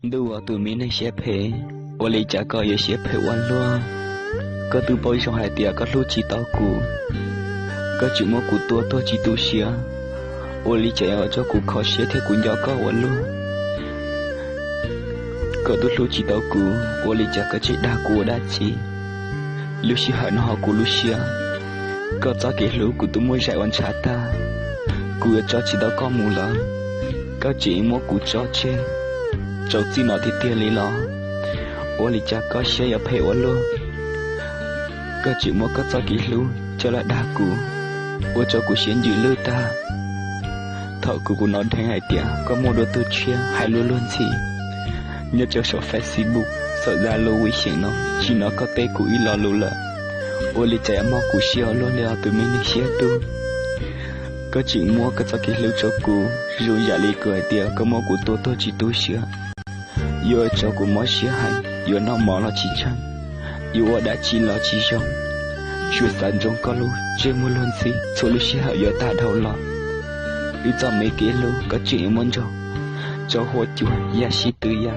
đùa tụi mình này xếp hệ, ô lấy trả coi giờ xếp hệ quan luôn, có từ bôi trong hai tia có lúc chỉ tao cụ, có chịu mua cụ tua chỉ tu xía, ô lấy trả ở cho cụ khó xía theo cụ nhỏ có quan luôn, có từ lúc chỉ tao cụ, ô lấy trả có chỉ đa cụ đa chỉ, lúc xí hận họ cụ lúc xía, có cho cái lúc cụ tu mua giải quan trả ta, cụ cho chỉ tao có mù lắm, có chỉ mua cụ cho chê. Cháu chỉ nói thì tiền lý lo, ô lý cha có xe ở phê ô lô, có chịu mua có cho kỹ lưu cho là đa cụ, ô cho cụ xuyên giữ lưu ta, thọ cụ nói thành hai tia có mua đồ tư chia hai luôn luôn gì, nhớ cho số Facebook, sợ ra lô quý hiển nó, chỉ nó có tê cụ ý lo lưu là, ô lý cha mua cụ xe ở luôn là tụi mình đi xe tu, có chịu mua có cho kỹ lưu cho cụ, rồi giả lý cười tia có mua cụ tôi chỉ tu sửa. Yêu cho của mỗi xí hay, yêu nó mỏ nó chỉ chăng, yêu đã chỉ lo chỉ trong, chưa sản trong có lúc, chưa mua luôn gì, số lúc xí hay yêu ta đầu lọ, yêu cho mấy cái lúc có chuyện muốn cho hồ chuột, ya xí tư ya,